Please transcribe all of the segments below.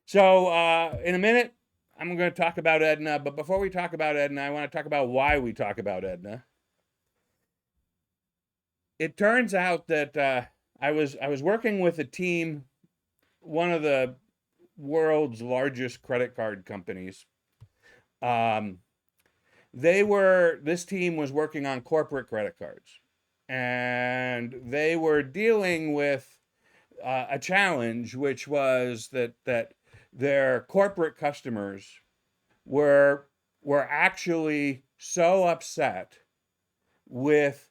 So in a minute, I'm going to talk about Edna. But before we talk about Edna, I want to talk about why we talk about Edna. It turns out that I was working with a team, one of the world's largest credit card companies. Um, this team was working on corporate credit cards, and they were dealing with a challenge, which was that their corporate customers were were actually so upset with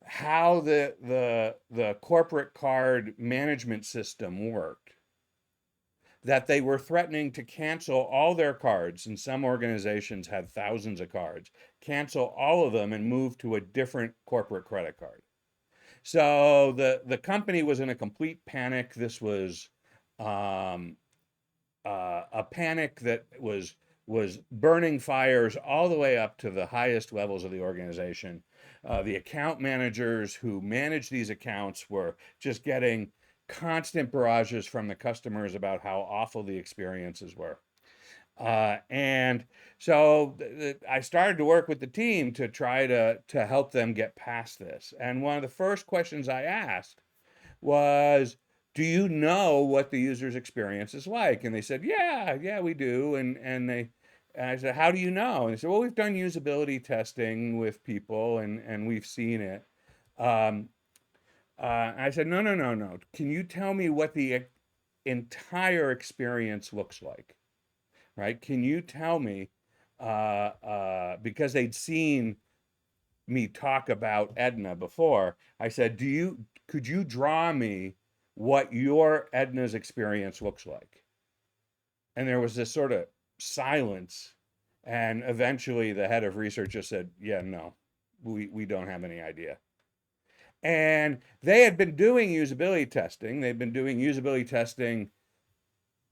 how the corporate card management system worked that they were threatening to cancel all their cards, and some organizations had thousands of cards, cancel all of them and move to a different corporate credit card. So the company was in a complete panic. This was um, a panic that was burning fires all the way up to the highest levels of the organization. The account managers who manage these accounts were just getting constant barrages from the customers about how awful the experiences were. And so I started to work with the team to try to help them get past this. And one of the first questions I asked was, do you know what the user's experience is like? And they said, yeah, we do. And I said, how do you know? And they said, well, we've done usability testing with people and we've seen it. Um, and I said, no. Can you tell me what the entire experience looks like? Right? Can you tell me? Because they'd seen me talk about Edna before, I said, could you draw me what your Edna's experience looks like? And there was this sort of silence. And eventually the head of research just said, yeah, no, we don't have any idea. And they had been doing usability testing. They'd been doing usability testing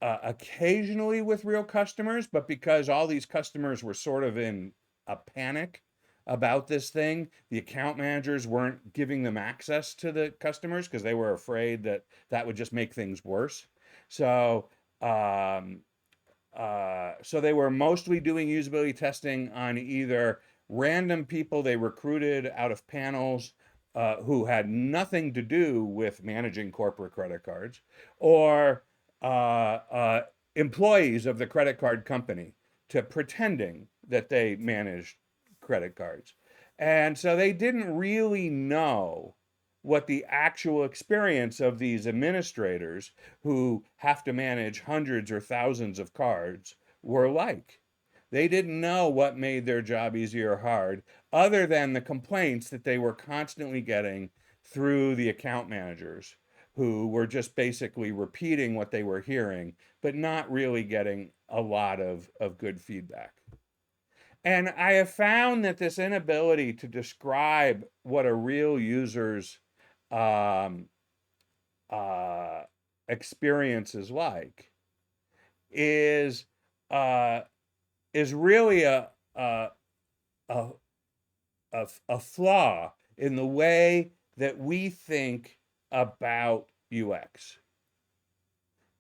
occasionally with real customers, but because all these customers were sort of in a panic about this thing, the account managers weren't giving them access to the customers because they were afraid that that would just make things worse. So, um, so they were mostly doing usability testing on either random people they recruited out of panels who had nothing to do with managing corporate credit cards, or employees of the credit card company to pretending that they managed credit cards. And so they didn't really know what the actual experience of these administrators who have to manage hundreds or thousands of cards were like. They didn't know what made their job easy or hard, other than the complaints that they were constantly getting through the account managers who were just basically repeating what they were hearing, but not really getting a lot of good feedback. And I have found that this inability to describe what a real user's um, uh, experience is like is uh, is really a, a, a flaw in the way that we think about UX,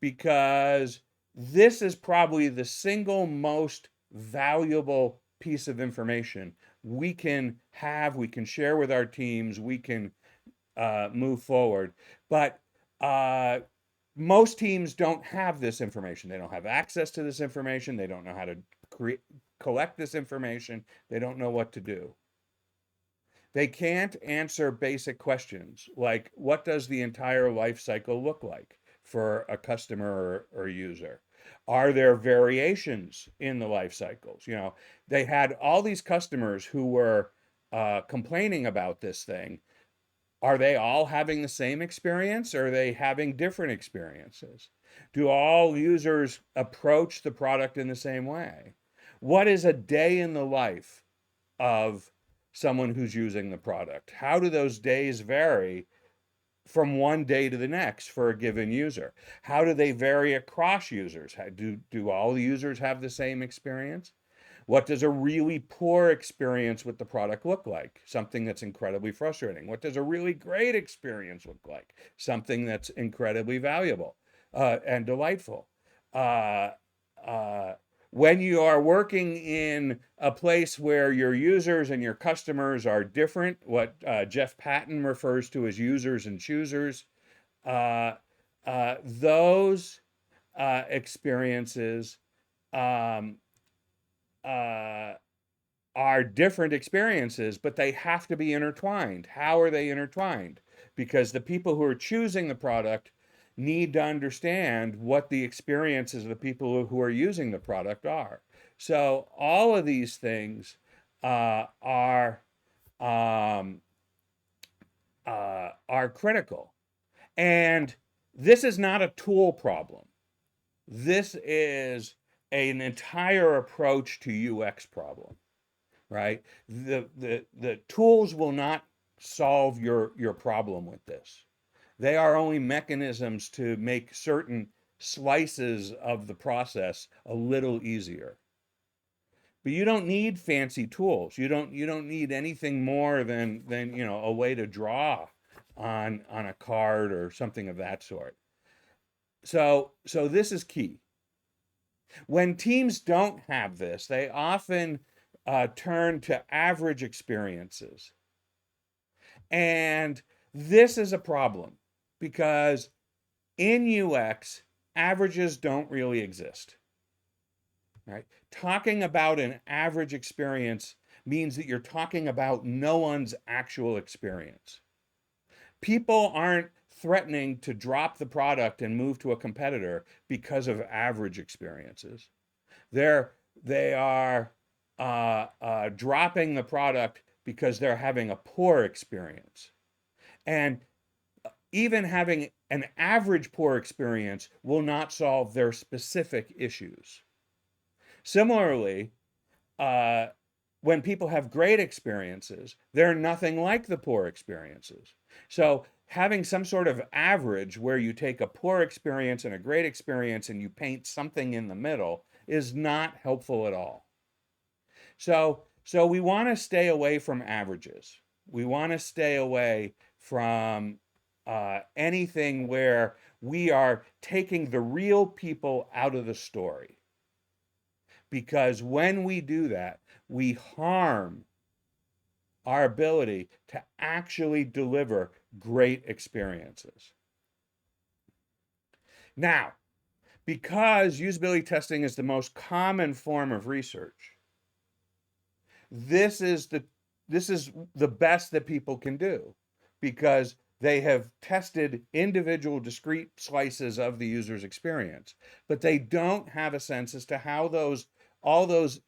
because this is probably the single most valuable piece of information we can have, we can share with our teams, we can move forward. But most teams don't have this information. They don't have access to this information. They don't know how to collect this information. They don't know what to do. They can't answer basic questions like, what does the entire life cycle look like for a customer or user? Are there variations in the life cycles? They had all these customers who were complaining about this thing. Are they all having the same experience, or are they having different experiences? Do all users approach the product in the same way? What is a day in the life of someone who's using the product? How do those days vary from one day to the next for a given user? How do they vary across users? Do all the users have the same experience? What does a really poor experience with the product look like? Something that's incredibly frustrating. What does a really great experience look like? Something that's incredibly valuable and delightful. uh, uh, when you are working in a place where your users and your customers are different, what Jeff Patton refers to as users and choosers, uh, those experiences um, uh, are different experiences, but they have to be intertwined. How are they intertwined? Because the people who are choosing the product need to understand what the experiences of the people who are using the product are. So all of these things um, are critical. And this is not a tool problem. This is an entire approach to UX problem, right? The tools will not solve your problem with this. They are only mechanisms to make certain slices of the process a little easier. But you don't need fancy tools. You don't need anything more than a way to draw on a card or something of that sort. So this is key. When teams don't have this, they often turn to average experiences. And this is a problem because in UX, averages don't really exist. Right? Talking about an average experience means that you're talking about no one's actual experience. People aren't threatening to drop the product and move to a competitor because of average experiences. They are dropping the product because they're having a poor experience. And even having an average poor experience will not solve their specific issues. Similarly, when people have great experiences, they're nothing like the poor experiences. So having some sort of average where you take a poor experience and a great experience and you paint something in the middle is not helpful at all. So we want to stay away from averages. We want to stay away from anything where we are taking the real people out of the story. Because when we do that, we harm our ability to actually deliver great experiences. Now, because usability testing is the most common form of research, this is the best that people can do because they have tested individual discrete slices of the user's experience, but they don't have a sense as to how all those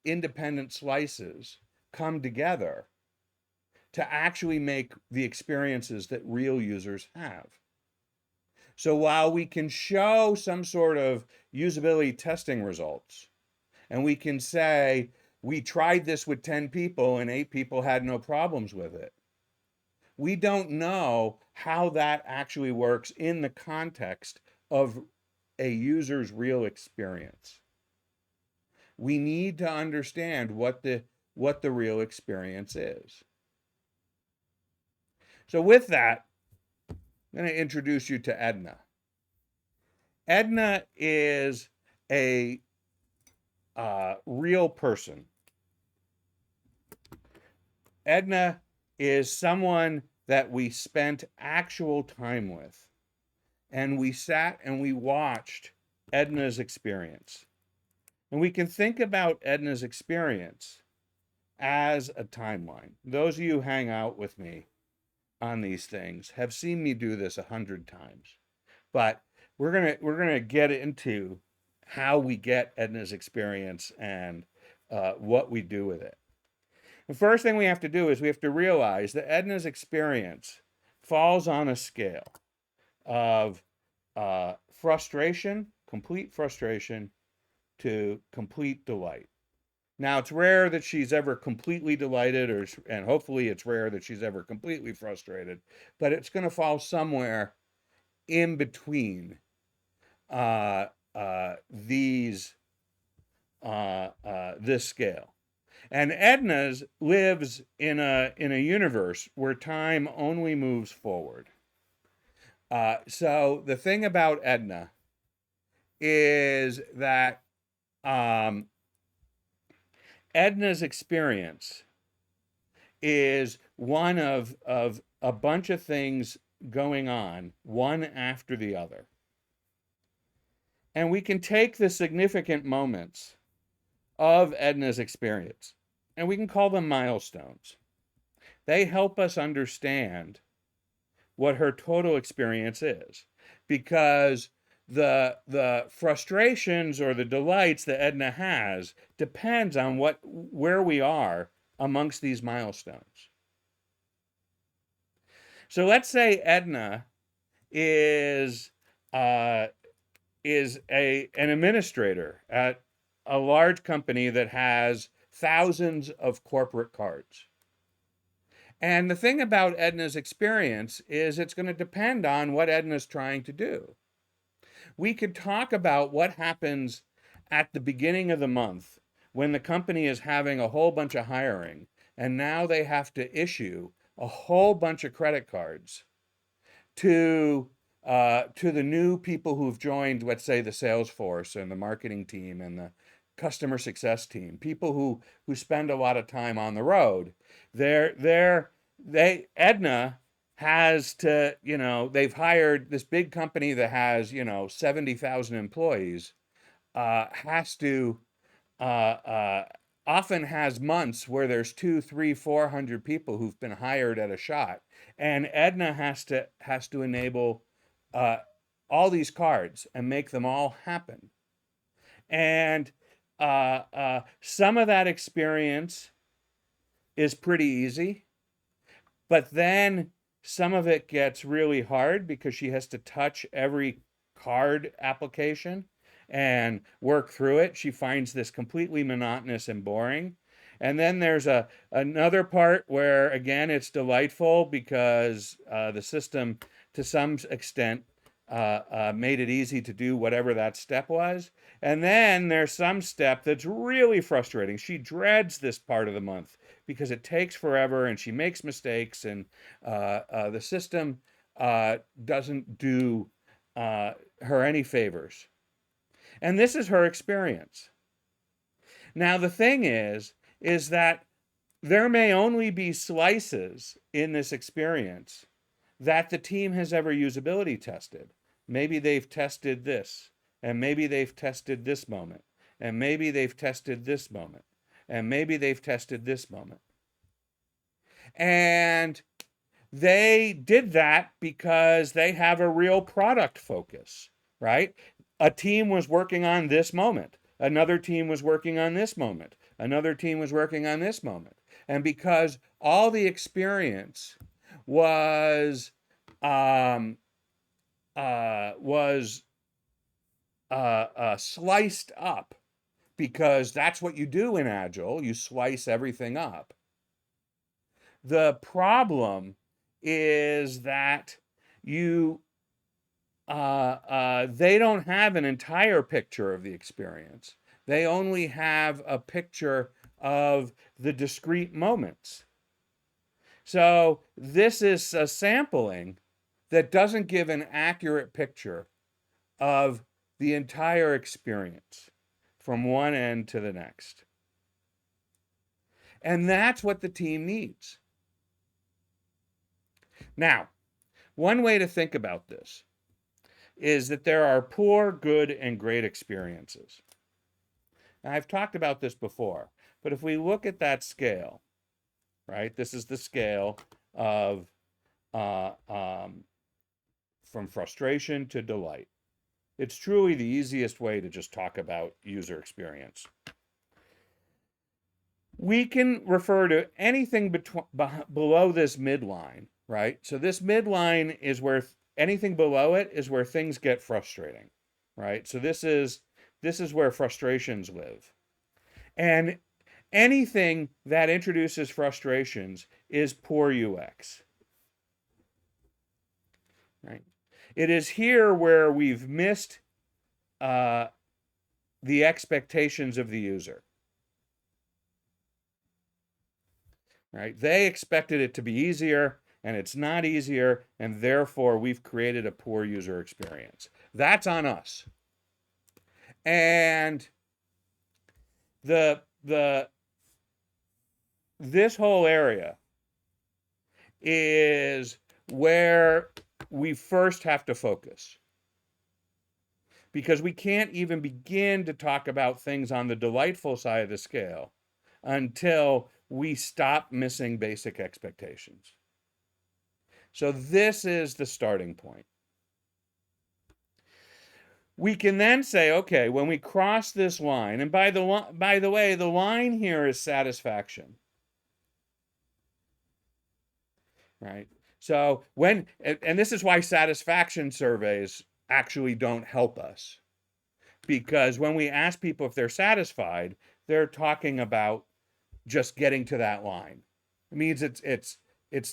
independent slices come together to actually make the experiences that real users have. So while we can show some sort of usability testing results, and we can say, we tried this with 10 people and 8 people had no problems with it, we don't know how that actually works in the context of a user's real experience. We need to understand what the real experience is. So with that, I'm going to introduce you to Edna. Edna is a real person. Edna is someone that we spent actual time with. And we sat and we watched Edna's experience. And we can think about Edna's experience as a timeline. Those of you who hang out with me on these things have seen me do this 100 times. But we're gonna get into how we get Edna's experience and what we do with it. The first thing we have to do is we have to realize that Edna's experience falls on a scale of frustration, complete frustration, to complete delight. Now, it's rare that she's ever completely delighted, and hopefully it's rare that she's ever completely frustrated, but it's going to fall somewhere in between this scale. And Edna's lives in a universe where time only moves forward. So the thing about Edna is that Edna's experience is one of a bunch of things going on, one after the other. And we can take the significant moments of Edna's experience and we can call them milestones. They help us understand what her total experience is, because the frustrations or the delights that Edna has depends on where we are amongst these milestones. So let's say Edna is an administrator at a large company that has thousands of corporate cards. And the thing about Edna's experience is it's going to depend on what Edna's trying to do. We could talk about what happens at the beginning of the month when the company is having a whole bunch of hiring, and now they have to issue a whole bunch of credit cards to the new people who've joined, let's say, the sales force and the marketing team and the customer success team, people who spend a lot of time on the road. Edna has to, they've hired this big company that has, 70,000 employees, has to, often has months where there's 200, 300, 400 people who've been hired at a shot. And Edna has to enable all these cards and make them all happen. And some of that experience is pretty easy, but then some of it gets really hard because she has to touch every card application and work through it. She finds this completely monotonous and boring. And then there's another part where, again, it's delightful because the system, to some extent, made it easy to do whatever that step was. And then there's some step that's really frustrating. She dreads this part of the month because it takes forever and she makes mistakes, and the system doesn't do her any favors. And this is her experience. Now, the thing is that there may only be slices in this experience that the team has ever usability tested. Maybe they've tested this, and maybe they've tested this moment, and maybe they've tested this moment, and maybe they've tested this moment. And they did that because they have a real product focus, right? A team was working on this moment. Another team was working on this moment. Another team was working on this moment. And because all the experience was sliced up, because that's what you do in Agile, you slice everything up. The problem is that they don't have an entire picture of the experience. They only have a picture of the discrete moments. So this is a sampling that doesn't give an accurate picture of the entire experience from one end to the next. And that's what the team needs. Now, one way to think about this is that there are poor, good, and great experiences. Now, I've talked about this before, but if we look at that scale, right, this is the scale of from frustration to delight. It's truly the easiest way to just talk about user experience. We can refer to anything below this midline, right? So this midline is where anything below it is where things get frustrating, right? So this is where frustrations live. And anything that introduces frustrations is poor UX, right? It is here where we've missed the expectations of the user, right? They expected it to be easier, and it's not easier, and therefore we've created a poor user experience. That's on us. And the this whole area is where we first have to focus, because we can't even begin to talk about things on the delightful side of the scale until we stop missing basic expectations. So this is the starting point. We can then say, okay, when we cross this line, and by the way, the line here is satisfaction, right? So and this is why satisfaction surveys actually don't help us, because when we ask people if they're satisfied, they're talking about just getting to that line. It means it's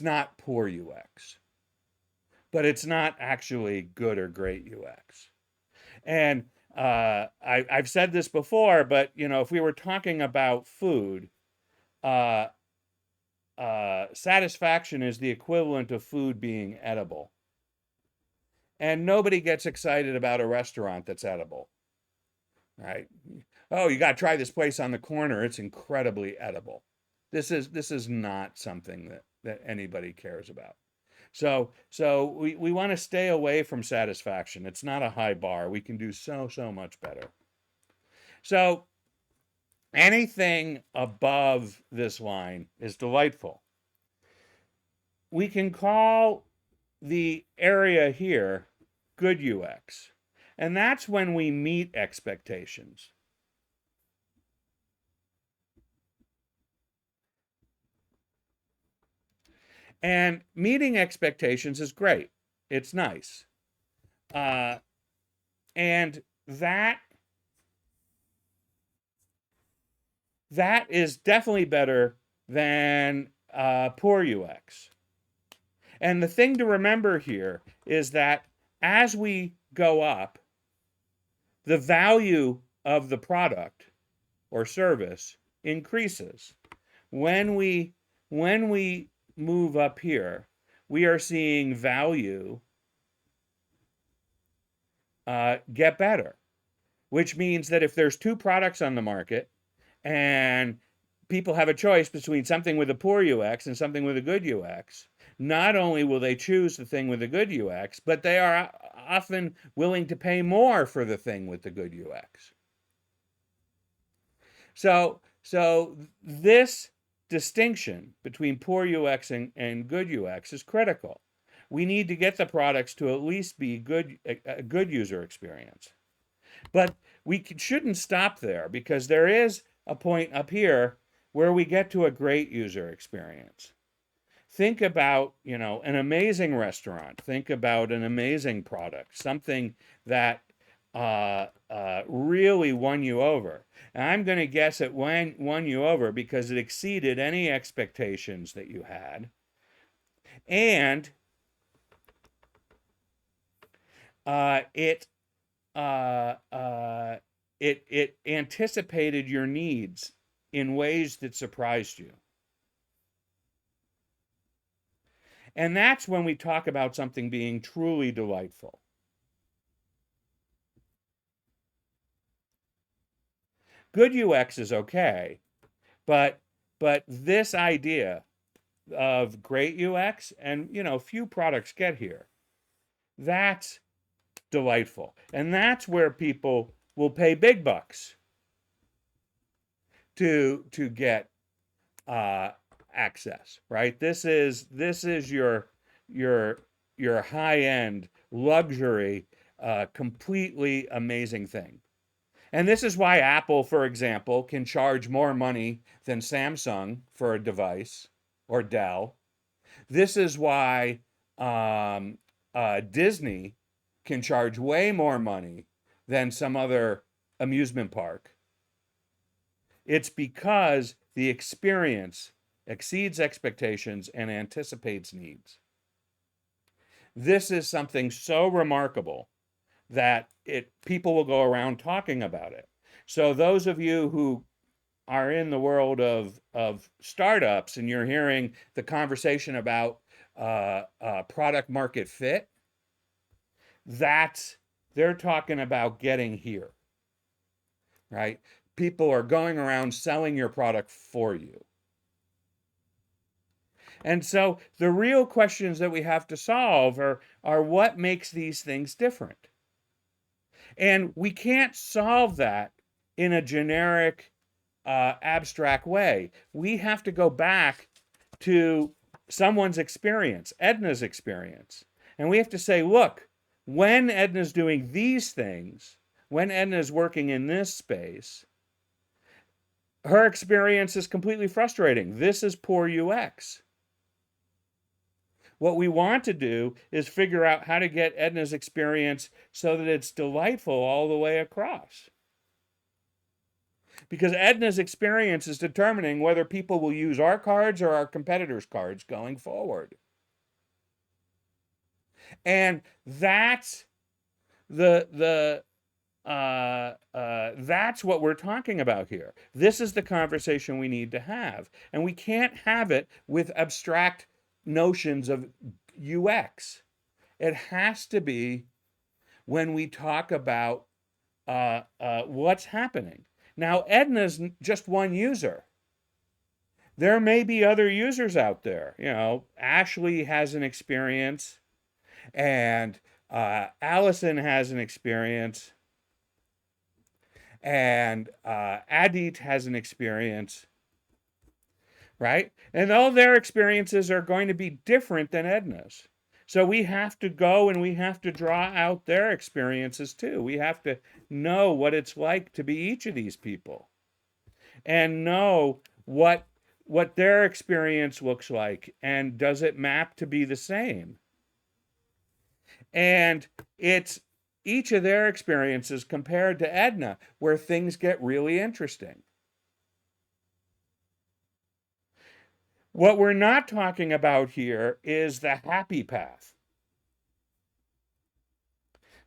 not poor UX, but it's not actually good or great UX. And I've said this before, but if we were talking about food, uh, satisfaction is the equivalent of food being edible. And nobody gets excited about a restaurant that's edible, right? Oh, you got to try this place on the corner. It's incredibly edible. This is not something that anybody cares about. So we want to stay away from satisfaction. It's not a high bar. We can do so much better. So anything above this line is delightful. We can call the area here good UX. And that's when we meet expectations. And meeting expectations is great. It's nice. And that is definitely better than poor UX. And the thing to remember here is that as we go up, the value of the product or service increases. When we move up here, we are seeing value get better, which means that if there's two products on the market and people have a choice between something with a poor UX and something with a good UX, not only will they choose the thing with the good UX, but they are often willing to pay more for the thing with the good UX. So this distinction between poor UX and good UX is critical. We need to get the products to at least be a good user experience. But we shouldn't stop there, because there is a point up here where we get to a great user experience. Think about, an amazing restaurant. Think about an amazing product, something that really won you over. And I'm going to guess it won you over because it exceeded any expectations that you had. And it anticipated your needs in ways that surprised you. And that's when we talk about something being truly delightful. Good UX is okay, but this idea of great UX, and few products get here, that's delightful. And that's where people will pay big bucks to get access, right? This is your high-end luxury, completely amazing thing. And this is why Apple, for example, can charge more money than Samsung for a device, or Dell. This is why Disney can charge way more money than some other amusement park. It's because the experience exceeds expectations and anticipates needs. This is something so remarkable that people will go around talking about it. So those of you who are in the world of startups and you're hearing the conversation about product market fit, they're talking about getting here. right? People are going around selling your product for you. And so the real questions that we have to solve are what makes these things different? And we can't solve that in a generic, abstract way. We have to go back to someone's experience, Edna's experience. And we have to say, look, when Edna's doing these things, when Edna's working in this space, her experience is completely frustrating. This is poor UX. What we want to do is figure out how to get Edna's experience so that it's delightful all the way across. Because Edna's experience is determining whether people will use our cards or our competitors' cards going forward. And that's that's what we're talking about here. This is the conversation we need to have. And we can't have it with abstract notions of UX. It has to be when we talk about what's happening. Now, Edna's just one user. There may be other users out there. You know, Ashley has an experience, and Allison has an experience, and Adit has an experience, right? And all their experiences are going to be different than Edna's. So we have to go and we have to draw out their experiences too. We have to know what it's like to be each of these people and know what their experience looks like, and does it map to be the same? And it's each of their experiences compared to Edna where things get really interesting. What we're not talking about here is the happy path.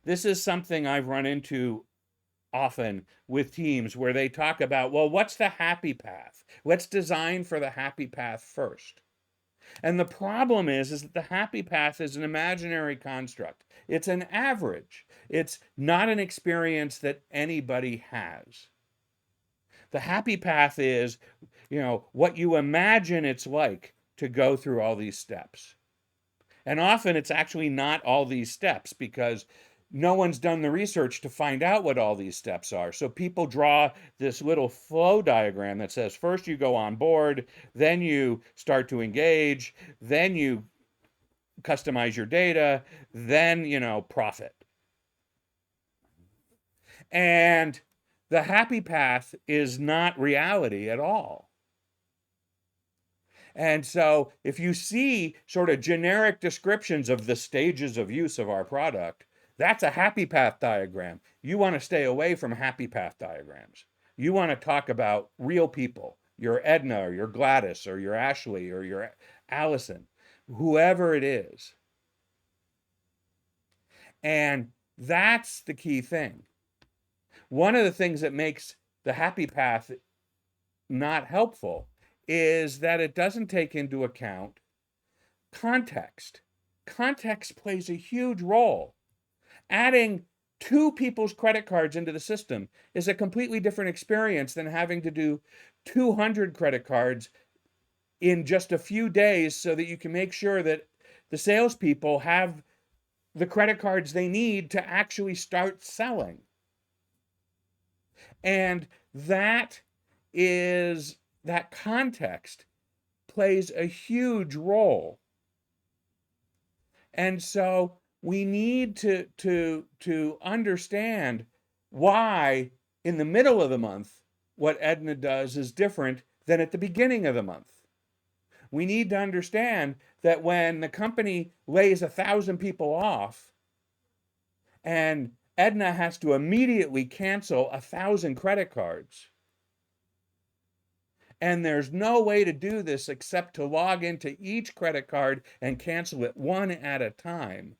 This is something I've run into often with teams where they talk about, well, what's the happy path? Let's design for the happy path first. And the problem is that the happy path is an imaginary construct. It's an average. It's not an experience that anybody has. The happy path is, you know, what you imagine it's like to go through all these steps. And often it's actually not all these steps because no one's done the research to find out what all these steps are. So people draw this little flow diagram that says first you go on board, then you start to engage, then you customize your data, then, you know, profit. And the happy path is not reality at all. And so if you see sort of generic descriptions of the stages of use of our product, that's a happy path diagram. You want to stay away from happy path diagrams. You want to talk about real people, your Edna or your Gladys or your Ashley or your Allison, whoever it is. And that's the key thing. One of the things that makes the happy path not helpful is that it doesn't take into account context. Context plays a huge role. Adding 2 people's credit cards into the system is a completely different experience than having to do 200 credit cards in just a few days so that you can make sure that the salespeople have the credit cards they need to actually start selling. And that context plays a huge role. And so we need to understand why in the middle of the month what Edna does is different than at the beginning of the month. We need to understand that when the company lays 1,000 people off and Edna has to immediately cancel 1,000 credit cards, and there's no way to do this except to log into each credit card and cancel it one at a time.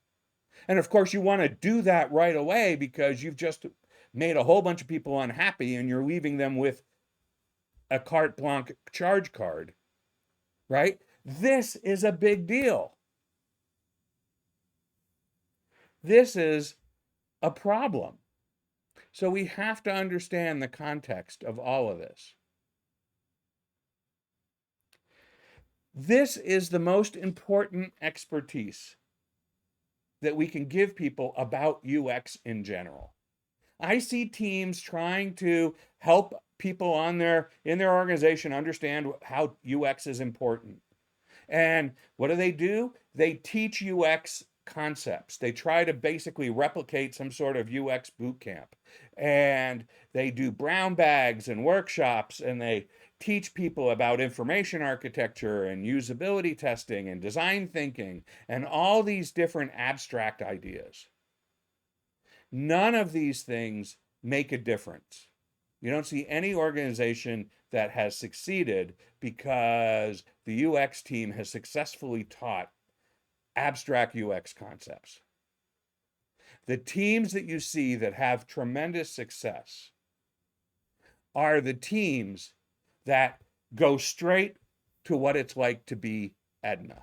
And of course, you want to do that right away because you've just made a whole bunch of people unhappy and you're leaving them with a carte blanche charge card, right? This is a big deal. This is a problem So we have to understand the context of all of this. This is the most important expertise that we can give people about UX in general. I see teams trying to help people in their organization understand how UX is important. And what do? They teach UX concepts. They try to basically replicate some sort of UX boot camp. And they do brown bags and workshops, and they teach people about information architecture and usability testing and design thinking and all these different abstract ideas. None of these things make a difference. You don't see any organization that has succeeded because the UX team has successfully taught abstract UX concepts. The teams that you see that have tremendous success are the teams that go straight to what it's like to be Edna.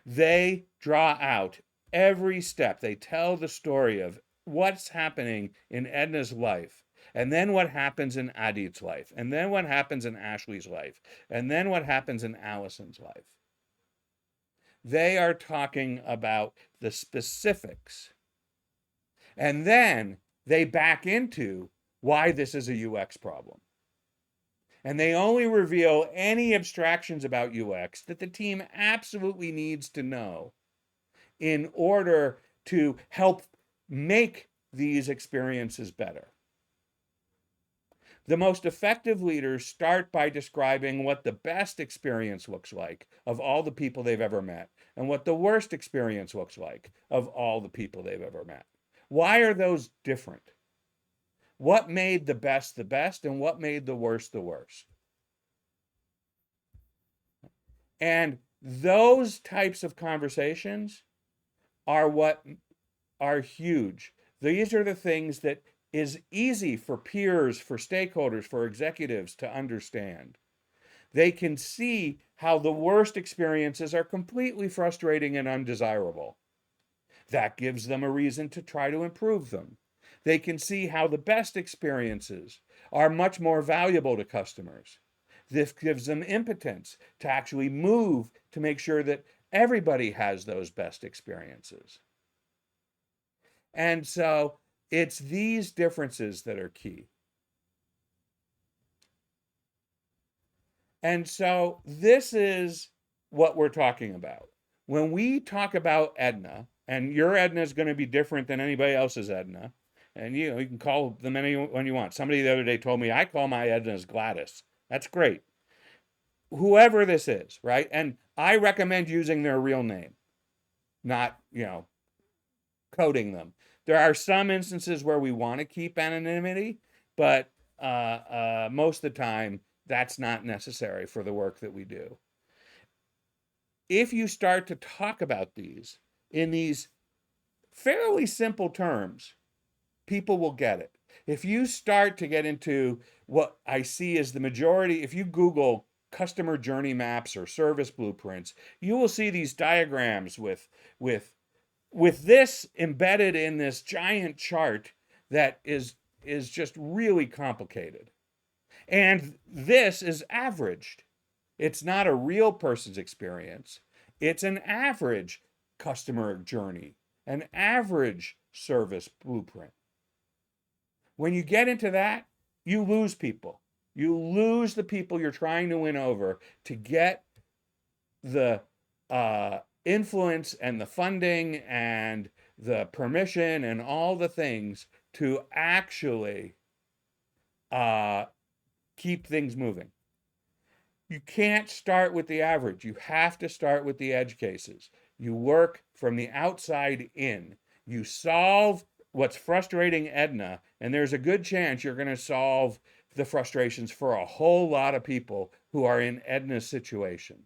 They draw out every step. They tell the story of what's happening in Edna's life, and then what happens in Adit's life, and then what happens in Ashley's life, and then what happens in Allison's life. They are talking about the specifics. And then they back into why this is a UX problem. And they only reveal any abstractions about UX that the team absolutely needs to know in order to help make these experiences better. The most effective leaders start by describing what the best experience looks like of all the people they've ever met, and what the worst experience looks like of all the people they've ever met. Why are those different? What made the best, and what made the worst, the worst? And those types of conversations are what are huge. These are the things that is easy for peers, for stakeholders, for executives to understand. They can see how the worst experiences are completely frustrating and undesirable. That gives them a reason to try to improve them. They can see how the best experiences are much more valuable to customers. This gives them impotence to actually move to make sure that everybody has those best experiences. And so it's these differences that are key. And so this is what we're talking about. When we talk about Edna, and your Edna is going to be different than anybody else's Edna, and you can call them anyone you want. Somebody the other day told me, I call my Ednas Gladys. That's great. Whoever this is, right? And I recommend using their real name, not, coding them. There are some instances where we want to keep anonymity, but most of the time, that's not necessary for the work that we do. If you start to talk about these in these fairly simple terms, people will get it. If you start to get into what I see as the majority, if you Google customer journey maps or service blueprints, you will see these diagrams with this embedded in this giant chart that is just really complicated. And this is averaged. It's not a real person's experience. It's an average customer journey, an average service blueprint. When you get into that, you lose people. You lose the people you're trying to win over to get the influence and the funding and the permission and all the things to actually keep things moving. You can't start with the average. You have to start with the edge cases. You work from the outside in. You solve what's frustrating Edna, and there's a good chance you're going to solve the frustrations for a whole lot of people who are in Edna's situation.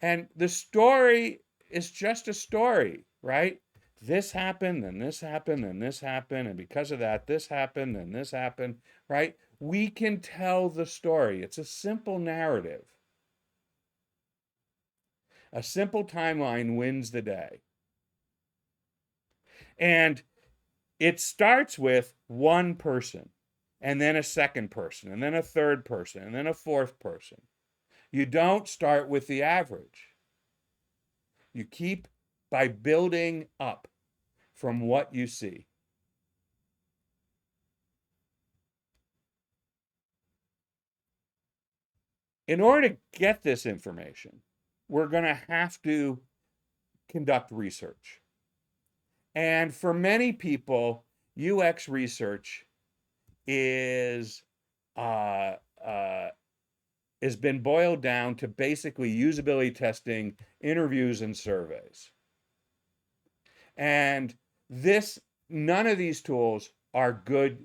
And the story is just a story, right? This happened, and this happened, and this happened, and because of that, this happened, and this happened, right? We can tell the story. It's a simple narrative. A simple timeline wins the day. And it starts with one person, and then a second person, and then a third person, and then a fourth person. You don't start with the average. You keep by building up from what you see. In order to get this information, we're going to have to conduct research. And for many people, UX research is uh, uh, has been boiled down to basically usability testing, interviews, and surveys. And this, none of these tools are good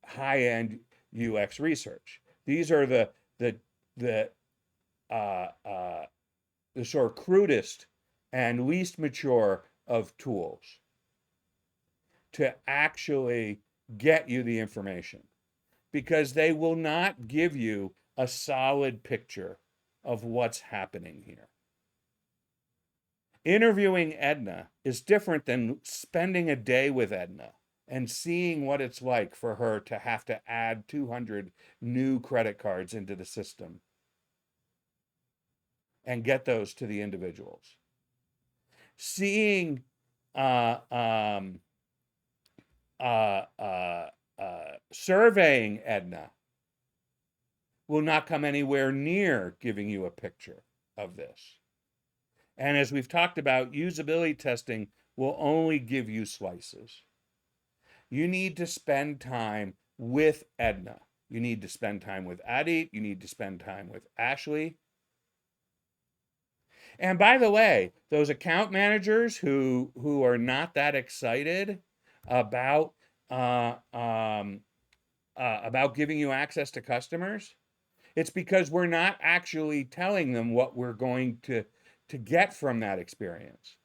high-end UX research. These are the uh, uh, the sort of crudest and least mature of tools to actually get you the information, because they will not give you a solid picture of what's happening here. Interviewing Edna is different than spending a day with Edna and seeing what it's like for her to have to add 200 new credit cards into the system and get those to the individuals. Seeing surveying Edna will not come anywhere near giving you a picture of this. And as we've talked about, usability testing will only give you slices. You need to spend time with Edna. You need to spend time with Adit. You need to spend time with Ashley. And by the way, those account managers who are not that excited about about giving you access to customers, it's because we're not actually telling them what we're going to get from that experience.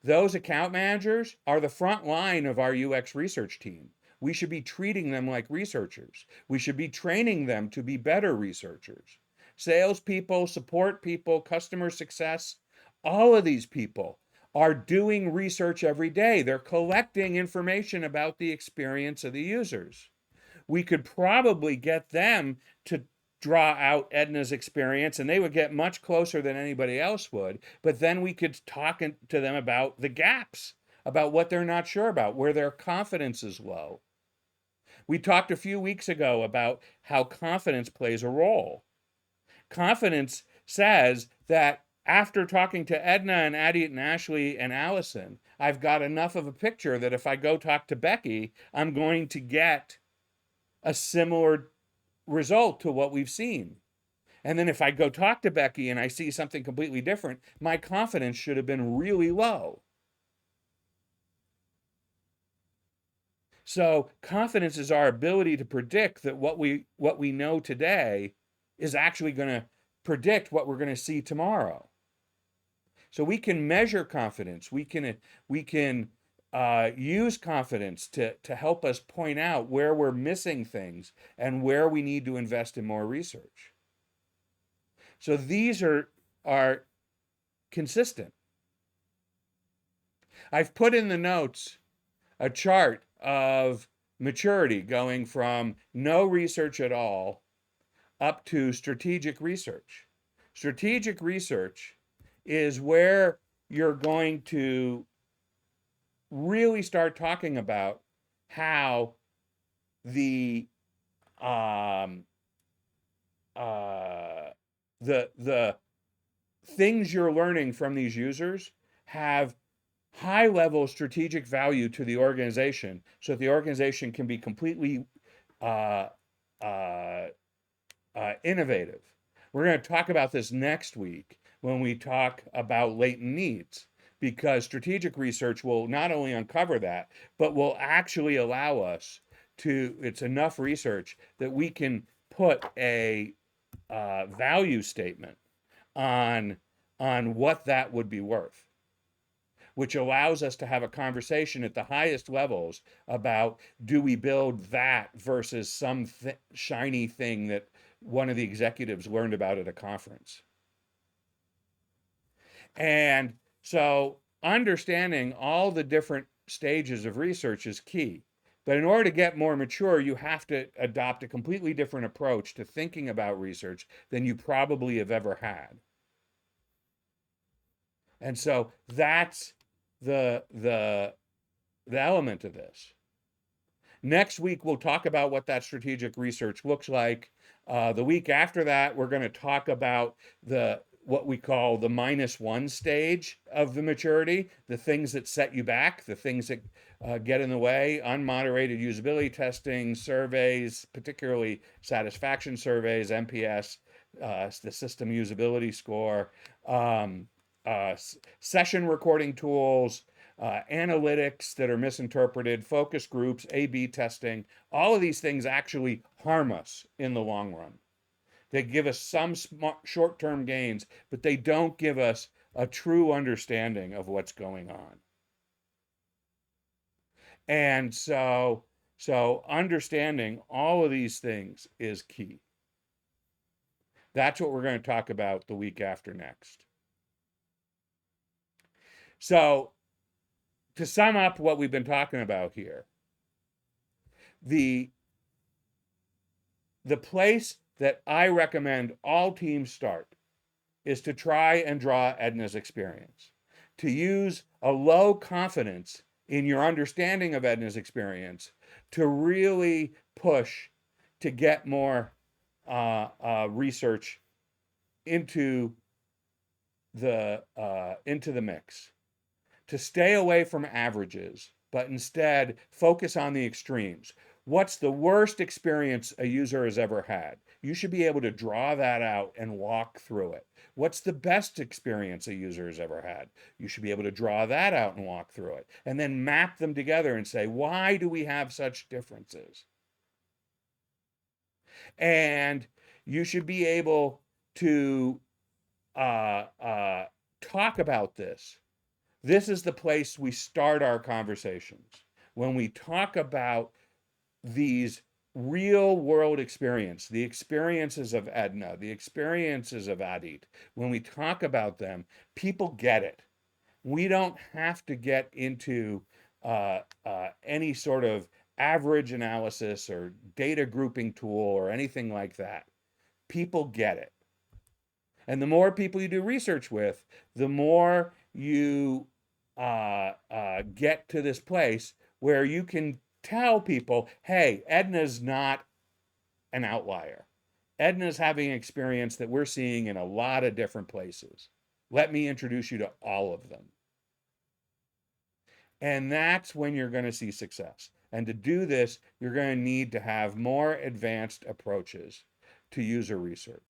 Those account managers are the front line of our UX research team. We should be treating them like researchers. We should be training them to be better researchers. Salespeople, support people, customer success, all of these people are doing research every day. They're collecting information about the experience of the users. We could probably get them to draw out Edna's experience, and they would get much closer than anybody else would. But then we could talk to them about the gaps, about what they're not sure about, where their confidence is low. We talked a few weeks ago about how confidence plays a role. Confidence says that after talking to Edna and Adit and Ashley and Allison, I've got enough of a picture that if I go talk to Becky, I'm going to get a similar result to what we've seen. And then if I go talk to Becky and I see something completely different, my confidence should have been really low. So confidence is our ability to predict that what we know today is actually going to predict what we're going to see tomorrow. So we can measure confidence. We can use confidence to help us point out where we're missing things and where we need to invest in more research. So these are consistent. I've put in the notes a chart of maturity going from no research at all up to strategic research. Strategic research is where you're going to really start talking about how the the things you're learning from these users have high level strategic value to the organization, so that the organization can be completely uh, uh, innovative. We're going to talk about this next week when we talk about latent needs, because strategic research will not only uncover that, but will actually allow us to, it's enough research that we can put a value statement on what that would be worth, which allows us to have a conversation at the highest levels about, do we build that versus some shiny thing that one of the executives learned about at a conference. And so understanding all the different stages of research is key. But in order to get more mature, you have to adopt a completely different approach to thinking about research than you probably have ever had. And so that's the element of this. Next week, we'll talk about what that strategic research looks like. The week after that, we're going to talk about what we call the -1 stage of the maturity, the things that set you back, the things that get in the way, unmoderated usability testing, surveys, particularly satisfaction surveys, NPS, the system usability score, session recording tools, analytics that are misinterpreted, focus groups, A/B testing. All of these things actually harm us in the long run. They give us some short-term gains, but they don't give us a true understanding of what's going on. And so understanding all of these things is key. That's what we're going to talk about the week after next. So to sum up what we've been talking about here, the place that I recommend all teams start is to try and draw Edna's experience, to use a low confidence in your understanding of Edna's experience to really push to get more research into the mix, to stay away from averages, but instead focus on the extremes. What's the worst experience a user has ever had? You should be able to draw that out and walk through it. What's the best experience a user has ever had? You should be able to draw that out and walk through it. And then map them together and say, why do we have such differences? And you should be able to talk about this. This is the place we start our conversations. When we talk about these real world experience, the experiences of Edna, the experiences of Adit, when we talk about them, people get it. We don't have to get into any sort of average analysis or data grouping tool or anything like that. People get it. And the more people you do research with, the more you get to this place where you can tell people, hey, Edna's not an outlier. Edna's having an experience that we're seeing in a lot of different places. Let me introduce you to all of them. And that's when you're going to see success. And to do this, you're going to need to have more advanced approaches to user research.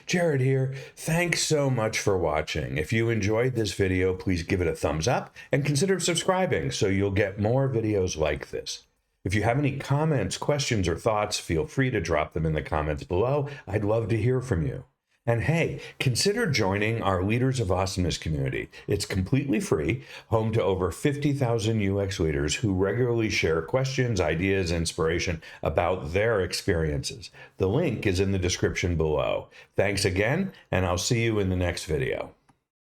Jared here. Thanks so much for watching. If you enjoyed this video, please give it a thumbs up and consider subscribing so you'll get more videos like this. If you have any comments, questions, or thoughts, feel free to drop them in the comments below. I'd love to hear from you. And hey, consider joining our Leaders of Awesomeness community. It's completely free, home to over 50,000 UX leaders who regularly share questions, ideas, inspiration about their experiences. The link is in the description below. Thanks again, and I'll see you in the next video.